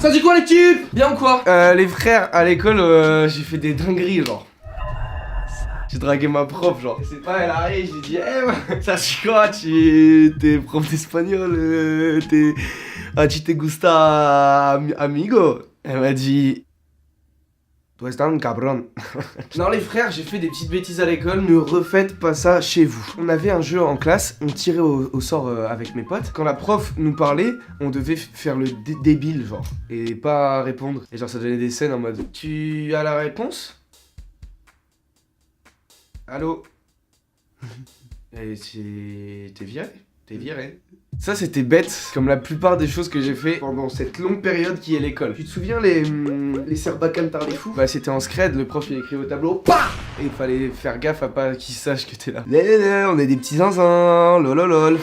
Ça dit quoi l'équipe? Bien ou quoi? Les frères, à l'école, j'ai fait des dingueries, genre. J'ai dragué ma prof, genre. C'est pas, elle arrive, j'ai dit, ça c'est quoi, t'es prof d'espagnol, tu te gusta amigo? Elle m'a dit, toi c'est un cabron. Non les frères, j'ai fait des petites bêtises à l'école, ne refaites pas ça chez vous. On avait un jeu en classe, on tirait au sort avec mes potes. Quand la prof nous parlait, on devait faire le débile, genre, et pas répondre. Et genre ça donnait des scènes en mode, tu as la réponse? Allô? Et t'es viré? T'es viré. Ça c'était bête, comme la plupart des choses que j'ai fait pendant cette longue période qui est l'école. Tu te souviens les Serbacane Tardifou? Bah c'était en scred, le prof il écrit au tableau PAH! Et il fallait faire gaffe à pas qu'ils sachent que t'es là. On est des petits zinzins, lololol.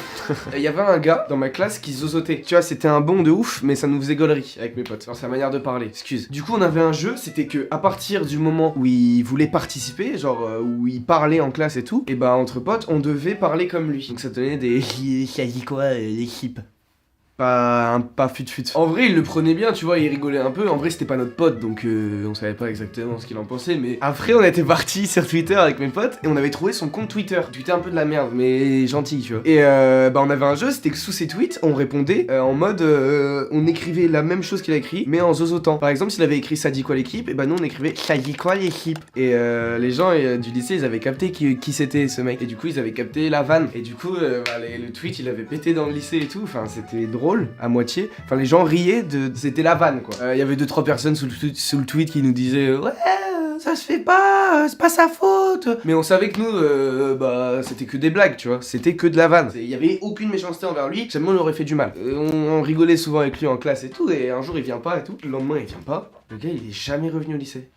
Il y avait un gars dans ma classe qui zozotait. Tu vois, c'était un bon de ouf, mais ça nous faisait gaulerie avec mes potes. Genre sa manière de parler, excuse. Du coup on avait un jeu, c'était que à partir du moment où il voulait participer, genre où il parlait en classe et tout, et bah entre potes on devait parler comme lui. Donc ça donnait des ça dit quoi l'équipe. Pas fut. En vrai, il le prenait bien, tu vois, il rigolait un peu. En vrai, c'était pas notre pote, donc on savait pas exactement ce qu'il en pensait. Mais après, on était partis sur Twitter avec mes potes et on avait trouvé son compte Twitter. Tweetait un peu de la merde, mais gentil, tu vois. Et bah, on avait un jeu, c'était que sous ses tweets, on répondait en mode. On écrivait la même chose qu'il a écrit, mais en zozotant. Par exemple, s'il avait écrit ça dit quoi l'équipe, et bah nous on écrivait ça dit quoi l'équipe. Et les gens du lycée, ils avaient capté qui c'était ce mec. Et du coup, ils avaient capté la vanne. Et du coup, bah, le tweet, il avait pété dans le lycée et tout. Enfin, c'était drôle. À moitié, enfin les gens riaient c'était la vanne quoi. Il y avait 2-3 personnes sous le tweet qui nous disaient ouais ça se fait pas, c'est pas sa faute. Mais on savait que nous bah c'était que des blagues tu vois, c'était que de la vanne. Il y avait aucune méchanceté envers lui, jamais on lui aurait fait du mal. On rigolait souvent avec lui en classe et tout, et un jour il vient pas et tout, le lendemain il vient pas. Le gars il est jamais revenu au lycée.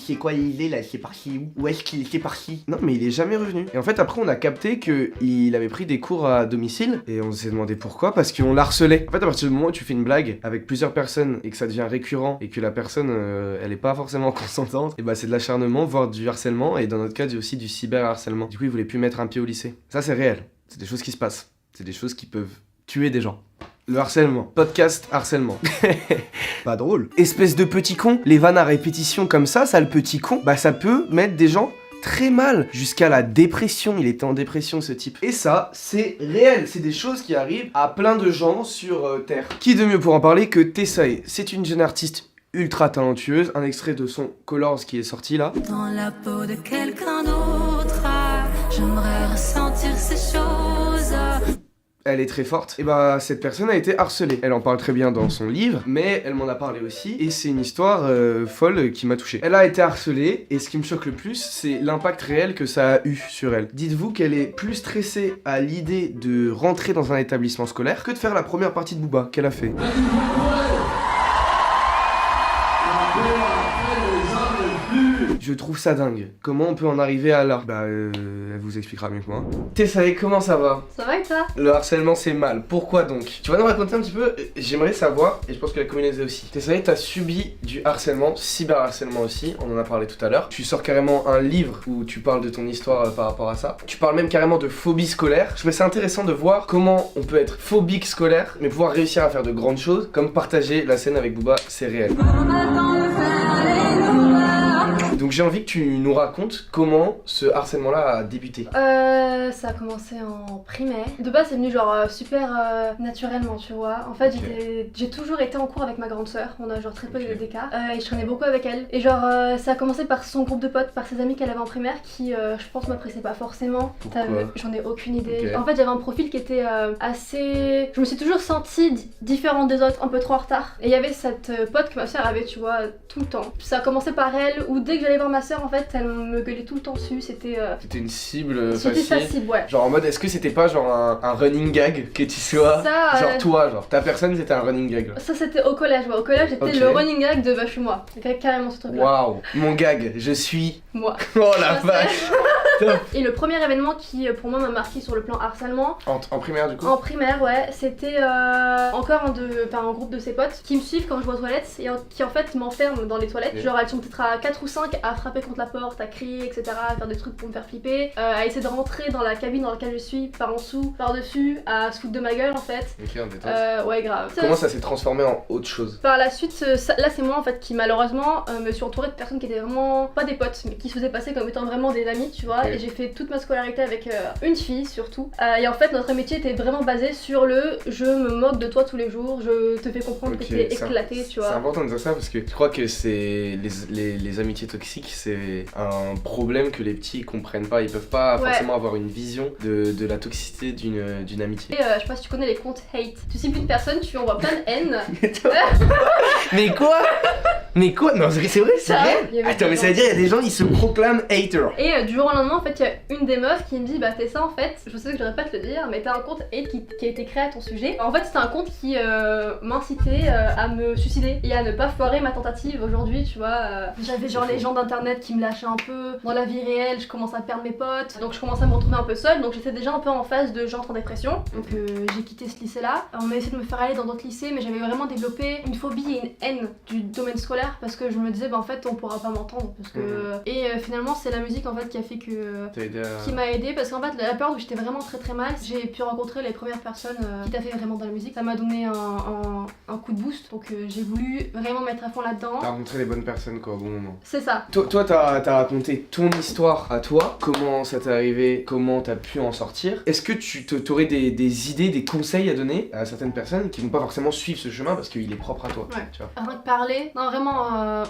C'est quoi il est là, c'est parti où? Où est-ce qu'il était parti? Non mais il est jamais revenu. Et en fait après on a capté qu'il avait pris des cours à domicile et on s'est demandé pourquoi, parce qu'on l'harcelait. En fait à partir du moment où tu fais une blague avec plusieurs personnes et que ça devient récurrent et que la personne elle est pas forcément consentante, et bah c'est de l'acharnement, voire du harcèlement, et dans notre cas aussi du cyberharcèlement. Du coup il voulait plus mettre un pied au lycée. Ça c'est réel, c'est des choses qui se passent, c'est des choses qui peuvent tuer des gens. Le harcèlement. Podcast harcèlement. Pas drôle. Espèce de petit con. Les vannes à répétition comme ça le petit con, bah ça peut mettre des gens très mal, jusqu'à la dépression. Il était en dépression ce type. Et ça, c'est réel. C'est des choses qui arrivent à plein de gens sur Terre. Qui de mieux pour en parler que Tessae? C'est une jeune artiste ultra talentueuse. Un extrait de son Colors qui est sorti là. Dans la peau de quelqu'un d'autre, j'aimerais ressentir ces choses. Elle est très forte. Et bah cette personne a été harcelée. Elle en parle très bien dans son livre, mais elle m'en a parlé aussi. Et c'est une histoire folle qui m'a touché. Elle a été harcelée, et ce qui me choque le plus, c'est l'impact réel que ça a eu sur elle. Dites-vous qu'elle est plus stressée à l'idée de rentrer dans un établissement scolaire que de faire la première partie de Booba qu'elle a fait. Je trouve ça dingue. Comment on peut en arriver à là? Bah, elle vous expliquera mieux que moi. Tessae, comment ça va? Ça va et toi? Le harcèlement c'est mal. Pourquoi donc? Tu vas nous raconter un petit peu? J'aimerais savoir, et je pense que la communauté aussi. Tessae, t'as subi du harcèlement, cyberharcèlement aussi, on en a parlé tout à l'heure. Tu sors carrément un livre où tu parles de ton histoire par rapport à ça. Tu parles même carrément de phobie scolaire. Je trouvais ça intéressant de voir comment on peut être phobique scolaire, mais pouvoir réussir à faire de grandes choses, comme partager la scène avec Booba, c'est réel. Donc j'ai envie que tu nous racontes comment ce harcèlement-là a débuté. Ça a commencé en primaire. De base, c'est venu genre super naturellement, tu vois. En fait, j'ai toujours été en cours avec ma grande sœur. On a genre très peu d'écart. Et je traînais beaucoup avec elle. Et genre, ça a commencé par son groupe de potes, par ses amis qu'elle avait en primaire qui, je pense, m'appréciaient pas forcément. J'en ai aucune idée. Okay. En fait, j'avais un profil qui était assez... Je me suis toujours sentie différente des autres, un peu trop en retard. Et il y avait cette pote que ma sœur avait, tu vois, tout le temps. Ça a commencé par elle, où dès que j'allais voir ma sœur, en fait, elle me gueulait tout le temps dessus. C'était une cible facile. C'était sa cible, ouais. Genre en mode, est-ce que c'était pas genre un running gag que tu sois ça, genre toi, genre ta personne c'était un running gag là. Ça c'était au collège, ouais. Au collège c'était le running gag de bah je suis moi. C'est carrément ce truc là. Waouh, mon gag, je suis moi. Oh la vache. Et le premier événement qui pour moi m'a marqué sur le plan harcèlement, En primaire du coup. en primaire, ouais, c'était encore un groupe de ses potes qui me suivent quand je vais aux toilettes et qui en fait m'enferment dans les toilettes. Genre elles sont peut-être à 4 ou 5 à frapper contre la porte, à crier, etc., à faire des trucs pour me faire flipper, à essayer de rentrer dans la cabine dans laquelle je suis, par en dessous, par dessus, à se foutre de ma gueule en fait. Ok, on détente. Ouais, grave. Comment ça s'est transformé en autre chose? Par la suite, là c'est moi en fait qui malheureusement me suis entourée de personnes qui étaient vraiment pas des potes, mais qui se faisaient passer comme étant vraiment des amis, tu vois. Ok. Et j'ai fait toute ma scolarité avec une fille surtout. Et en fait, notre amitié était vraiment basée sur le je me moque de toi tous les jours, je te fais comprendre que Ok, t'es ça- éclaté, tu vois. C'est important de dire ça parce que je crois que c'est les amitiés toxiques, c'est un problème que les petits comprennent pas. Ils peuvent pas Ouais. forcément avoir une vision de la toxicité d'une amitié. Et, je sais pas si tu connais les comptes hate. Tu cibles une personne, tu envoies plein de haine. Mais quoi? Mais quoi? Non, c'est vrai, c'est Ça, vrai? il y avait Attends, des mais ça veut dire il y a des gens ils se proclament haters. Et du jour au lendemain, en fait, il y a une des meufs qui me dit bah t'es ça en fait, je sais que je devrais pas te le dire, mais t'as un compte hate qui a été créé à ton sujet. En fait, c'était un compte qui m'incitait à me suicider et à ne pas foirer ma tentative aujourd'hui, tu vois. J'avais genre les gens d'internet qui me lâchaient un peu. Dans la vie réelle, je commençais à perdre mes potes, donc je commençais à me retrouver un peu seule, donc j'étais déjà un peu en phase de j'entre en dépression. Donc j'ai quitté ce lycée-là. On a essayé de me faire aller dans d'autres lycées, mais j'avais vraiment développé une phobie et une haine du domaine scolaire parce que je me disais bah en fait on pourra pas m'entendre parce que et finalement c'est la musique en fait qui a fait que T'as aidé à... qui m'a aidé parce qu'en fait la période où j'étais vraiment très mal, j'ai pu rencontrer les premières personnes qui t'a fait vraiment dans la musique. Ça m'a donné un coup de boost, donc j'ai voulu vraiment mettre à fond là-dedans. T'as rencontré les bonnes personnes quoi au bon moment. C'est ça. Toi t'as raconté ton histoire à toi, comment ça t'est arrivé, comment t'as pu en sortir. Est-ce que tu t'aurais des idées, des conseils à donner à certaines personnes qui vont pas forcément suivre ce chemin parce qu'il est propre à toi, Ouais. tu vois? Rien que parler, non vraiment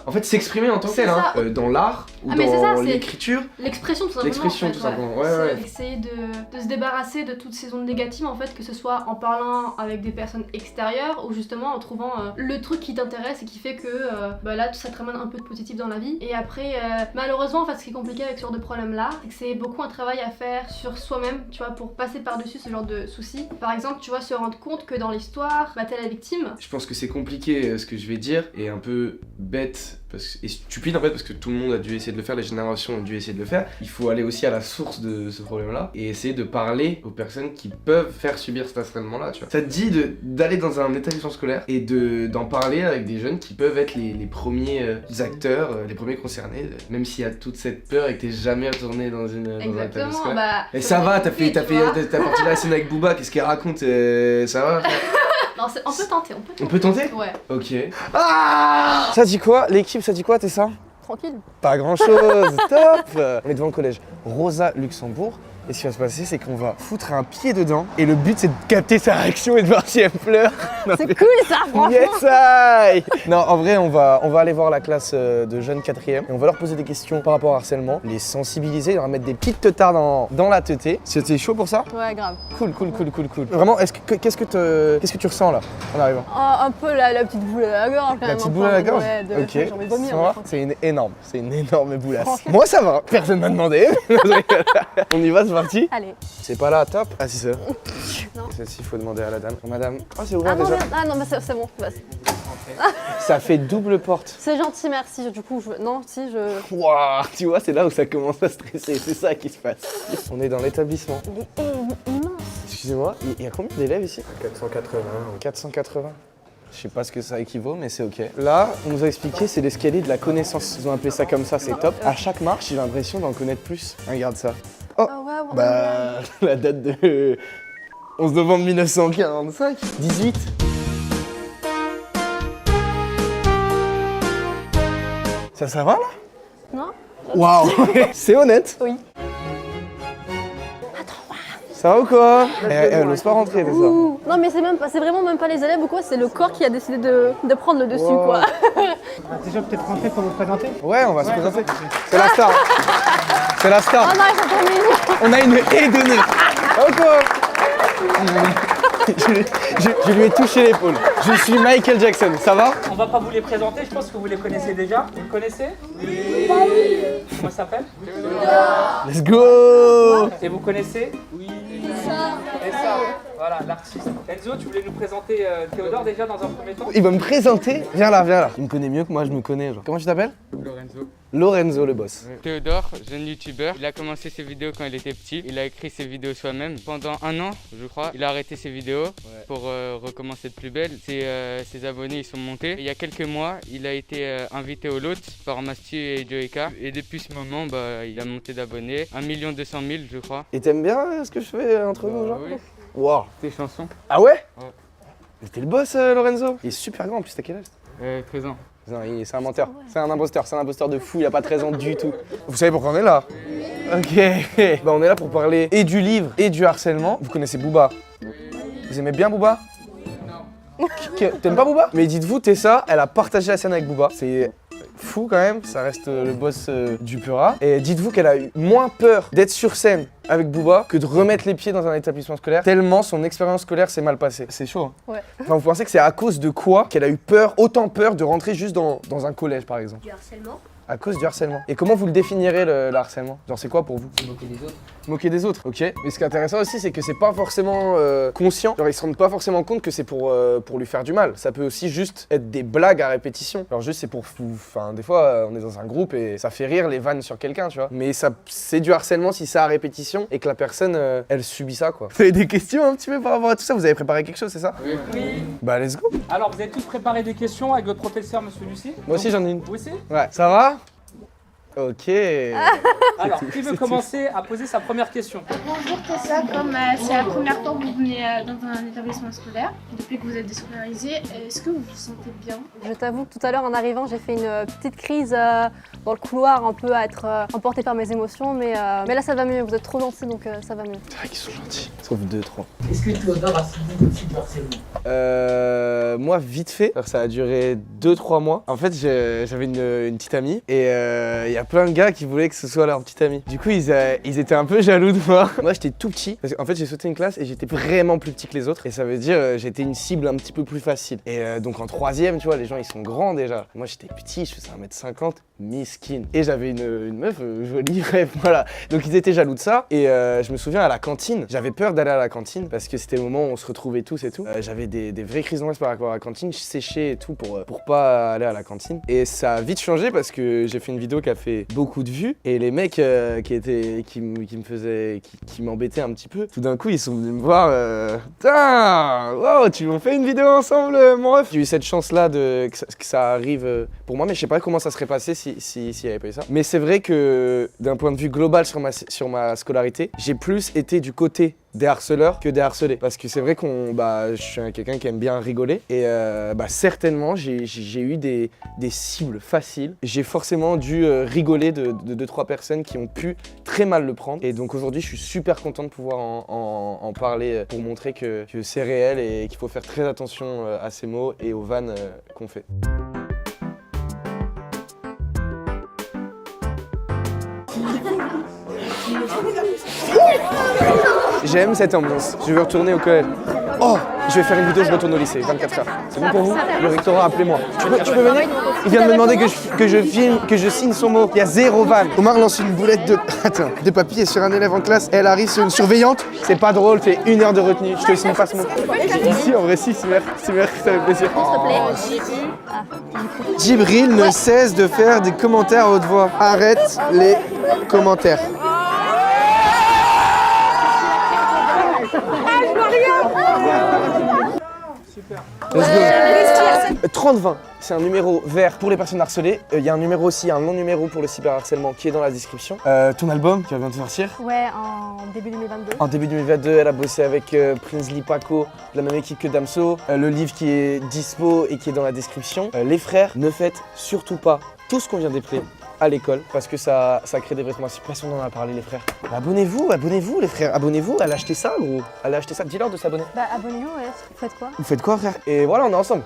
En fait s'exprimer en tant que C'est tel, hein, ça. dans l'art ou Ah, mais c'est ça, dans c'est- l'écriture. l'expression tout simplement. L'expression, en fait, tout simplement. Ouais. C'est essayer de se débarrasser de toutes ces ondes négatives en fait, que ce soit en parlant avec des personnes extérieures ou justement en trouvant le truc qui t'intéresse et qui fait que bah là ça te ramène un peu de positif dans la vie. Et après malheureusement en fait ce qui est compliqué avec ce genre de problème là, c'est que c'est beaucoup un travail à faire sur soi-même, tu vois, pour passer par-dessus ce genre de soucis. Par exemple, tu vois, se rendre compte que dans l'histoire, bah t'es la victime. Je pense que c'est compliqué ce que je vais dire et un peu bête et stupide en fait parce que tout le monde a dû essayer de le faire, les générations ont dû essayer de le faire. Il faut aller aussi à la source de ce problème-là et essayer de parler aux personnes qui peuvent faire subir cet harcèlement là, tu vois. Ça te dit d'aller dans un établissement scolaire et d'en parler avec des jeunes qui peuvent être les premiers acteurs, les premiers concernés, même s'il y a toute cette peur et que t'es jamais retourné dans un établissement Exactement, scolaire. bah. Et ça va, t'as tu vois. parti la scène avec Booba, qu'est-ce qu'il raconte, ça va? Non, on peut tenter, On peut tenter? Ouais. Ok. Ah, ça dit quoi? L'équipe, ça dit quoi, t'es ça? Tranquille. Pas grand chose, top. On est devant le collège Rosa Luxembourg. Et ce qui va se passer, c'est qu'on va foutre un pied dedans. Et le but, c'est de capter sa réaction et de voir si elle pleure. C'est cool ça, franchement. Yes, I. Non, en vrai, on va aller voir la classe de jeunes 4e. Et on va leur poser des questions par rapport au harcèlement. Les sensibiliser, leur mettre des petites teutards dans la teuté. C'était chaud pour ça? Ouais, grave. Cool. Vraiment, qu'est-ce que tu ressens là, en arrivant? Un peu la petite boule à la gorge. quand La même, petite enfin, boule à la gorge? Ouais, Ok. j'ai envie de vomir. Ça mais va franchement. c'est une énorme boulasse. Franchement. Moi ça va, personne m'a demandé. On y va, c'est parti. Allez. C'est pas là, top. Ah si c'est là. Non. Celle-ci, il faut demander à la dame. Madame. Ah c'est ouvert Ah non, déjà. merde. Ah non, bah c'est bon. Bah, Ça fait double porte. c'est gentil, merci. Du coup, non, si, je. Waouh, tu vois, c'est là où ça commence à stresser. C'est ça qui se passe. On est dans l'établissement. Il est immense. Excusez-moi, il y a combien d'élèves ici? 480. 480. Je sais pas ce que ça équivaut, mais c'est ok. Là, on nous a expliqué, c'est l'escalier de la connaissance. Ils ont appelé ça comme ça, c'est top. À chaque marche, j'ai l'impression d'en connaître plus. Regarde ça. Oh, Ah ouais, bah, la date de 11 novembre 1945. 18. Ça va là? Non? Waouh. C'est honnête. Oui. Ça va ou quoi? Elle ose pas rentrer, c'est ça. Ouh. Non, mais c'est vraiment même pas les élèves ou quoi, c'est le corps qui a décidé de prendre le dessus, Wow. quoi. Déjà peut-être rentrer pour vous présenter. Ouais, on va se présenter. C'est la star. C'est la star. Ah non, ils sont trop mignons. On a une haie d'honneur. Encore. Je lui ai touché l'épaule. Je suis Michael Jackson, ça va? On va pas vous les présenter, je pense que vous les connaissez déjà. Vous le connaissez? Oui. Comment ça s'appelle? Let's go. Et vous connaissez? Oui. Et ça. Voilà, l'artiste. Enzo, tu voulais nous présenter Théodore déjà dans un premier temps? Il va me présenter. Viens là, viens là. Il me connaît mieux que moi, je me connais. Genre. Comment tu t'appelles? Lorenzo. Lorenzo, le boss. Théodore, jeune youtubeur, il a commencé ses vidéos quand il était petit. Il a écrit ses vidéos soi-même. Pendant 1 an, je crois, il a arrêté ses vidéos pour recommencer de plus belle. Ses abonnés ils sont montés. Et il y a quelques mois, il a été invité au lot par Mastu et Joeka. Et depuis ce moment, il a monté d'abonnés. 1 200 000, je crois. Et t'aimes bien ce que je fais entre nous, genre? Oui. Wow. Tes chansons. Ah ouais? Ouais. Mais t'es le boss, Lorenzo? Il est super grand, en plus, t'as quel âge? 13 ans. Non, c'est un menteur. C'est un imposteur de fou, il a pas 13 ans du tout. Vous savez pourquoi on est là? Ok. On est là pour parler et du livre et du harcèlement. Vous connaissez Booba? Vous aimez bien Booba? Non. T'aimes pas Booba? Mais dites-vous, Tessa, elle a partagé la scène avec Booba. C'est fou quand même, ça reste le boss du Pura. Et dites-vous qu'elle a eu moins peur d'être sur scène avec Booba que de remettre les pieds dans un établissement scolaire, tellement son expérience scolaire s'est mal passée. C'est chaud, hein? Ouais. Enfin, vous pensez que c'est à cause de quoi qu'elle a eu peur, autant peur de rentrer juste dans un collège par exemple? Du harcèlement. À cause du harcèlement. Et comment vous le définirez le harcèlement? Genre c'est quoi pour vous? Moquer des autres. Moquer des autres, ok. Mais ce qui est intéressant aussi, c'est que c'est pas forcément conscient. Genre ils se rendent pas forcément compte que c'est pour lui faire du mal. Ça peut aussi juste être des blagues à répétition. Genre juste c'est pour... Enfin des fois on est dans un groupe et ça fait rire les vannes sur quelqu'un, tu vois. Mais ça c'est du harcèlement si c'est à répétition et que la personne elle subit ça quoi. Vous avez des questions un petit peu par rapport à tout ça? Vous avez préparé quelque chose, c'est ça? Oui. Bah let's go. Alors, vous avez tous préparé des questions avec votre professeur, monsieur Lucie? Moi aussi j'en ai une. Vous aussi? Ouais. Ça va? Ok. Alors, qui veut commencer à poser sa première question? Bonjour Tessa, comme c'est la première fois que vous venez dans un établissement scolaire, depuis que vous êtes déscolarisé, est-ce que vous vous sentez bien? Je t'avoue que tout à l'heure en arrivant, j'ai fait une petite crise dans le couloir, un peu à être emportée par mes émotions, mais là ça va mieux, vous êtes trop gentils donc ça va mieux. C'est vrai qu'ils sont gentils. Sauf 2, 3. Est-ce que Théodore a subi une type de harcèlement? Moi, vite fait. Alors, ça a duré 2-3 mois. En fait, j'avais une petite amie et il y a plein de gars qui voulaient que ce soit leur petite amie. Du coup, ils étaient un peu jaloux de moi. Moi, j'étais tout petit. Parce qu'en fait, j'ai sauté une classe et j'étais vraiment plus petit que les autres. Et ça veut dire j'étais une cible un petit peu plus facile. Et donc en 3e, tu vois, les gens ils sont grands déjà. Moi, j'étais petit, je faisais 1m50, miskin. Et j'avais une meuf jolie, bref, voilà. Donc ils étaient jaloux de ça. Et je me souviens à la cantine, j'avais peur d'aller à la cantine parce que c'était le moment où on se retrouvait tous et tout. J'avais des vraies crises d'angoisse par rapport à la cantine, je séchais et tout pour pas aller à la cantine. Et ça a vite changé parce que j'ai fait une vidéo qui a fait beaucoup de vues et les mecs qui m'embêtaient un petit peu, tout d'un coup ils sont venus me voir, putain, wow, tu m'as fait une vidéo ensemble mon ref. J'ai eu cette chance là que ça arrive pour moi, mais je sais pas comment ça serait passé s'il y avait pas eu ça. Mais c'est vrai que d'un point de vue global sur ma scolarité, j'ai plus été du côté des harceleurs que des harcelés. Parce que c'est vrai je suis quelqu'un qui aime bien rigoler et certainement j'ai eu des cibles faciles. J'ai forcément dû rigoler de 2-3 personnes qui ont pu très mal le prendre. Et donc aujourd'hui je suis super content de pouvoir en parler pour montrer que c'est réel et qu'il faut faire très attention à ces mots et aux vannes qu'on fait. J'aime cette ambiance, je veux retourner au collège. Oh, je vais faire une vidéo, je retourne au lycée, 24 heures. C'est bon pour vous? Le rectorat, appelez-moi. Tu peux venir? Il vient de me demander que je filme, que je signe son mot. Il y a 0 vanne. Omar lance une boulette de papier sur un élève en classe. Elle arrive sur une surveillante. C'est pas drôle, c'est 1 heure de retenue. Je te signe pas ce mot. Ici, en vrai, si, c'est merci, ça fait plaisir. Djibril ne cesse de faire des commentaires à haute voix. Arrête les commentaires. Let's go. 30-20, c'est un numéro vert pour les personnes harcelées. Il y a un numéro aussi, un long numéro pour le cyberharcèlement qui est dans la description. Ton album qui va bientôt sortir? Ouais, en début 2022. En début 2022, elle a bossé avec Prinsley Paco, de la même équipe que Damso. Le livre qui est dispo et qui est dans la description. Les frères, ne faites surtout pas tout ce qu'on vient d'épeler à l'école parce que ça crée des vraies traumatismes. Je sais pas si on en a parlé les frères. Abonnez-vous les frères, abonnez-vous, allez acheter ça gros. Allez acheter ça, dis-leur de s'abonner. Bah abonnez-vous, ouais, vous faites quoi? Vous faites quoi frère? Et voilà, on est ensemble.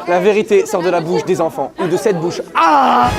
La vérité sort de la bouche des enfants ou de cette bouche. Ah!